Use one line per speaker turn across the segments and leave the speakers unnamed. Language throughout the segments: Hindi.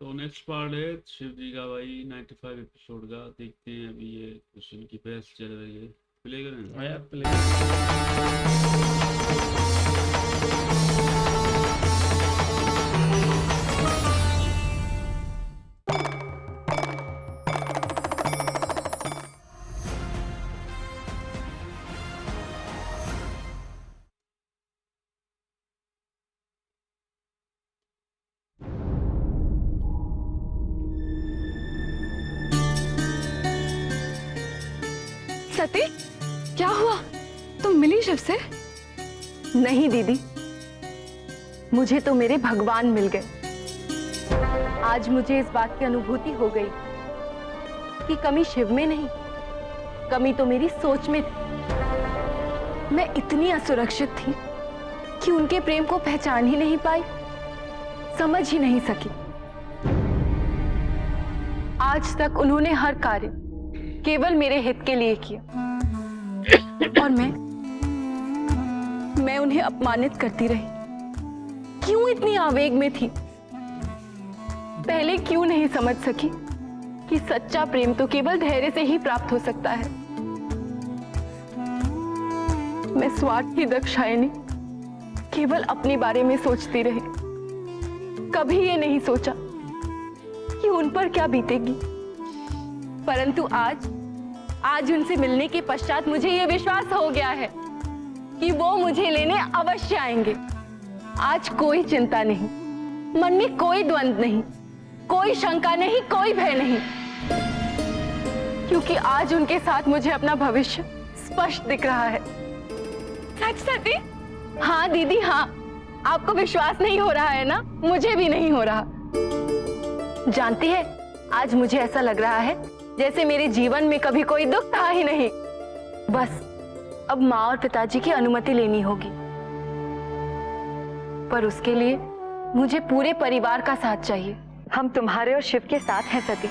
तो नेक्स्ट पार्ट है शिव जी का भाई 95 एपिसोड का। देखते हैं अभी ये क्वेश्चन की बहस चल रही है। प्ले करें।
हाँ यार प्ले।
सती, क्या हुआ? तुम मिली शिव से?
नहीं दीदी, मुझे तो मेरे भगवान मिल गए। आज मुझे इस बात की अनुभूति हो गई कि कमी शिव में नहीं, कमी तो मेरी सोच में थी। मैं इतनी असुरक्षित थी कि उनके प्रेम को पहचान ही नहीं पाई, समझ ही नहीं सकी। आज तक उन्होंने हर कार्य केवल मेरे हित के लिए किया और मैं उन्हें अपमानित करती रही। क्यों इतनी आवेग में थी? पहले क्यों नहीं समझ सकी कि सच्चा प्रेम तो केवल धैर्य से ही प्राप्त हो सकता है। मैं स्वार्थी दाक्षायणी केवल अपने बारे में सोचती रही। कभी ये नहीं सोचा कि उन पर क्या बीतेगी। परंतु आज उनसे मिलने के पश्चात मुझे यह विश्वास हो गया है कि वो मुझे लेने अवश्य आएंगे। आज कोई चिंता नहीं, मन में कोई द्वंद्व नहीं, कोई शंका नहीं, कोई भय नहीं, क्योंकि आज उनके साथ मुझे अपना भविष्य स्पष्ट दिख रहा है।
सच सती?
हाँ दीदी, हाँ। आपको विश्वास नहीं हो रहा है ना? मुझे भी नहीं हो रहा। जानती है, आज मुझे ऐसा लग रहा है जैसे मेरे जीवन में कभी कोई दुख था ही नहीं। बस अब माँ और पिताजी की अनुमति लेनी होगी, पर उसके लिए मुझे पूरे परिवार का साथ चाहिए। हम तुम्हारे और शिव के साथ हैं सती।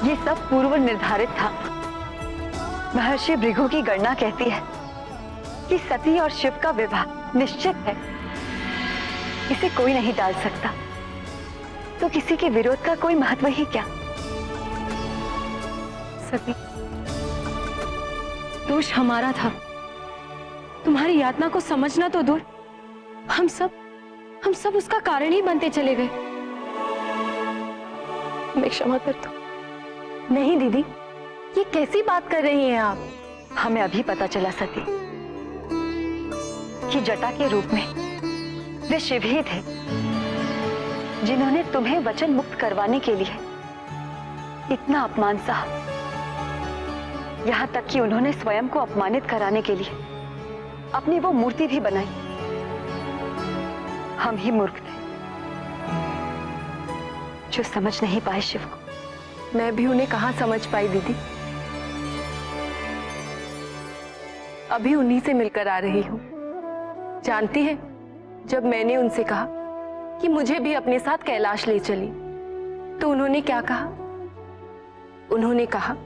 ये सब पूर्व निर्धारित था। महर्षि भृगु की गणना कहती है कि सती और शिव का विवाह निश्चित है, इसे कोई नहीं टाल सकता। तो किसी के विरोध का कोई महत्व ही क्या?
सती, दोष हमारा था। तुम्हारी यातना को समझना तो दूर, हम सब उसका कारण ही बनते चले गए। हमें क्षमा कर दो।
नहीं दीदी, ये कैसी बात कर रही हैं आप? हमें अभी पता चला सती कि जटा के रूप में वे शिव ही थे, जिन्होंने तुम्हें वचन मुक्त करवाने के लिए इतना अपमान सहा। यहां तक कि उन्होंने स्वयं को अपमानित कराने के लिए अपनी वो मूर्ति भी बनाई। हम ही मूर्ख थे जो समझ नहीं पाए शिव को। मैं भी उन्हें कहां समझ पाई दीदी। अभी उन्हीं से मिलकर आ रही हूं। जानती है, जब मैंने उनसे कहा कि मुझे भी अपने साथ कैलाश ले चली, तो उन्होंने क्या कहा? उन्होंने कहा,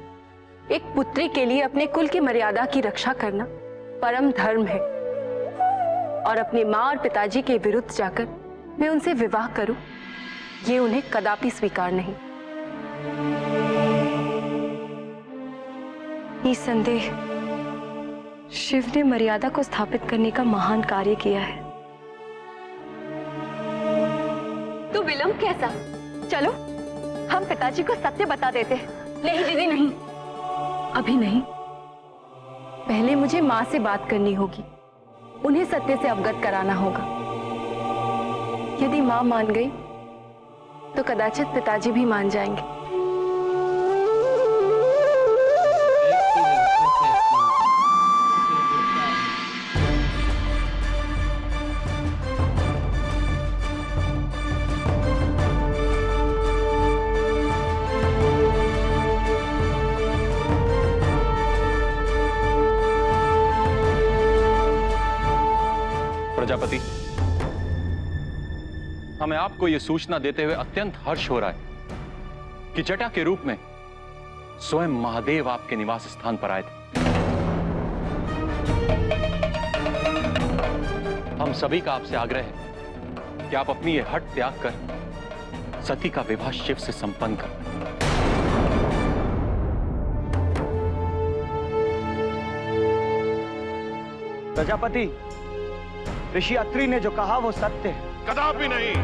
एक पुत्री के लिए अपने कुल की मर्यादा की रक्षा करना परम धर्म है, और अपने माँ और पिताजी के विरुद्ध जाकर मैं उनसे विवाह करूं, ये उन्हें कदापि स्वीकार नहीं। निसंदेह शिव ने मर्यादा को स्थापित करने का महान कार्य किया है। तो विलंब कैसा? चलो हम पिताजी को सत्य बता देते हैं। नहीं दीदी, नहीं, अभी नहीं। पहले मुझे माँ से बात करनी होगी, उन्हें सत्य से अवगत कराना होगा। यदि माँ मान गई तो कदाचित पिताजी भी मान जाएंगे।
प्रजापति,
हमें आपको यह सूचना देते हुए अत्यंत हर्ष हो रहा है कि जटा के रूप में स्वयं महादेव आपके निवास स्थान पर आए थे। हम सभी का आपसे आग्रह है कि आप अपनी यह हट त्याग कर सती का विवाह शिव से संपन्न करें।
प्रजापति, ऋषि अत्रि ने जो कहा वो सत्य है।
कदापि नहीं।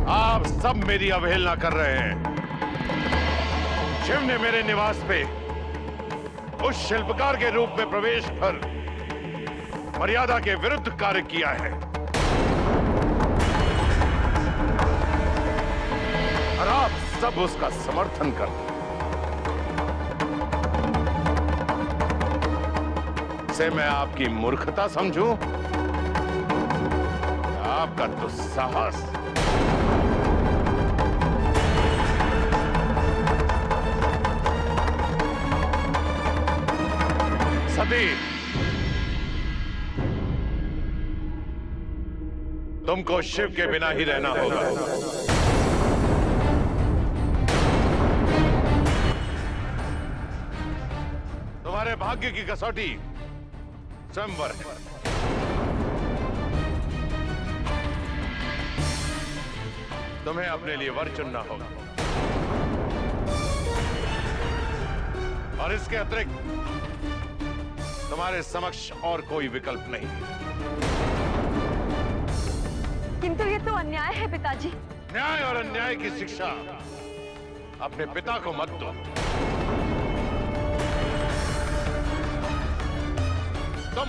आप सब मेरी अवहेलना कर रहे हैं। शिव ने मेरे निवास पे उस शिल्पकार के रूप में प्रवेश कर मर्यादा के विरुद्ध कार्य किया है और आप सब उसका समर्थन करते हैं। इसे मैं आपकी मूर्खता समझूं? आपका दुस्साहस। सती, तुमको शिव के बिना ही रहना होगा। तुम्हारे भाग्य की कसौटी स्वयंवर है। तुम्हें अपने लिए वर चुनना होगा और इसके अतिरिक्त तुम्हारे समक्ष और कोई विकल्प नहीं है।
किंतु ये तो अन्याय है पिताजी।
न्याय और अन्याय की शिक्षा अपने पिता को मत दो। तुम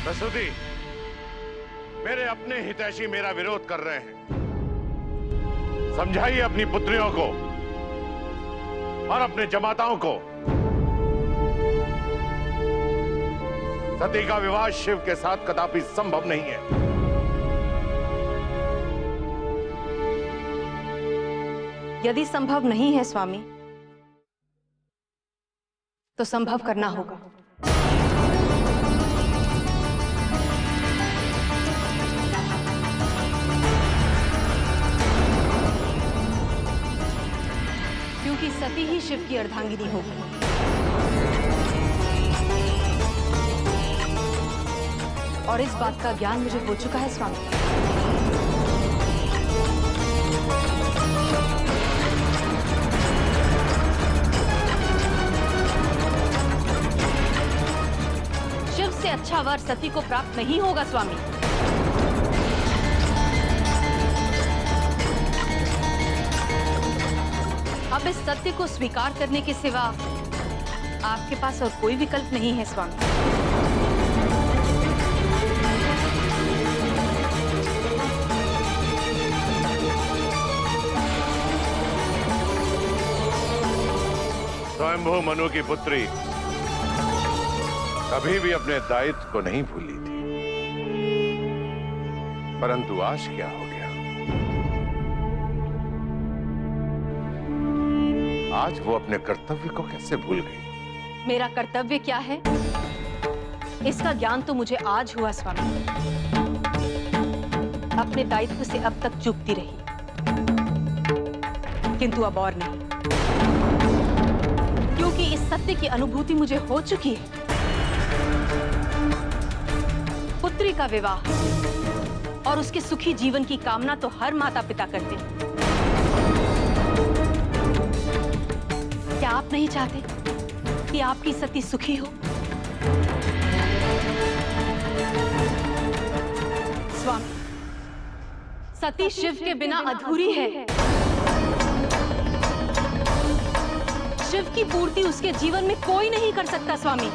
प्रसूति, मेरे अपने हितैषी मेरा विरोध कर रहे हैं। समझाइए अपनी पुत्रियों को और अपने जमाताओं को सती का विवाह शिव के साथ कदापि संभव नहीं है।
यदि संभव नहीं है स्वामी, तो संभव करना होगा। क्योंकि सती ही शिव की अर्धांगिनी होगी। और इस बात का ज्ञान मुझे हो चुका है स्वामी। शिव से अच्छा वर सती को प्राप्त नहीं होगा स्वामी। अब इस सत्य को स्वीकार करने के सिवा आपके पास और कोई विकल्प नहीं है स्वामी।
स्वयंभू मनु की पुत्री कभी भी अपने दायित्व को नहीं भूली थी, परंतु आज क्या हो गया? आज वो अपने कर्तव्य को कैसे भूल गई?
मेरा कर्तव्य क्या है, इसका ज्ञान तो मुझे आज हुआ स्वामी। अपने दायित्व से अब तक चूकती रही, किंतु अब और नहीं, क्योंकि इस सत्य की अनुभूति मुझे हो चुकी है। पुत्री का विवाह और उसके सुखी जीवन की कामना तो हर माता पिता करते हैं। क्या आप नहीं चाहते कि आपकी सती सुखी हो? स्वामी, सती शिव के बिना अधूरी है। शिव की पूर्ति उसके जीवन में कोई नहीं कर सकता स्वामी।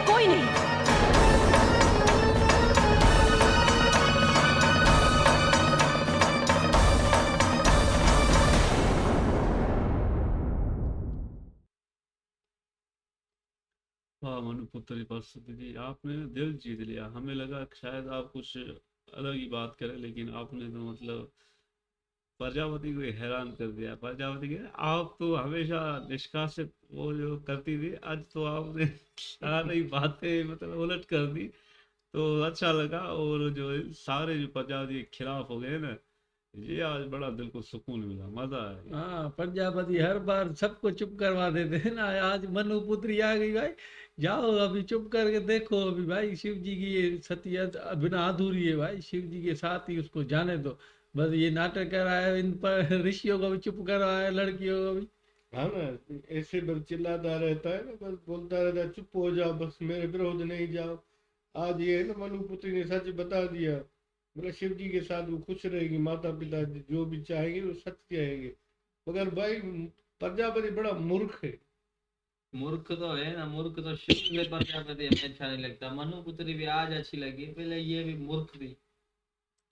कोई नहीं।
वाह मनुपुत्री परसती जी, आपने दिल जीत लिया। हमें लगा कि शायद आप कुछ अलग ही बात करें, लेकिन आपने तो मतलब प्रजापति को ही हैरान कर दिया। प्रजापति के आप तो हमेशा निष्कासित वो जो करती थी, आज तो आपने सारी बातें मतलब उलट कर दी, तो अच्छा लगा। और जो सारे जो प्रजापति के खिलाफ हो गए ना, ये आज बड़ा दिल को सुकून मिला, मजा आया।
हाँ, प्रजापति हर बार सबको चुप करवा देते हैं ना। आज मनुपुत्री आ गई भाई, जाओ अभी चुप करके देखो। अभी भाई शिव जी की ये सतियत बिना अधूरी है भाई, शिव जी के साथ ही उसको जाने दो। बस ये नाटक कराया, इन पर ऋषियों को भी चुप करवाया, लड़कियों को भी।
हाँ ना, ऐसे बस चिल्लाता रहता है ना, बस बोलता रहता है चुप हो जाओ, बस मेरे विरोध नहीं जाओ। आज ये है ना, मनुपुत्री ने सच बता दिया। मतलब शिव जी के साथ वो खुश रहेगी, माता पिता जो भी चाहेंगे वो सच कहेंगे। मगर भाई प्रजापति बड़ा मूर्ख है।
मूर्ख तो है ना, मूर्ख तो शुरू में प्रजापति हमें अच्छा नहीं लगता। मनुपुत्री भी आज अच्छी लगी, पहले ये भी मूर्ख थी।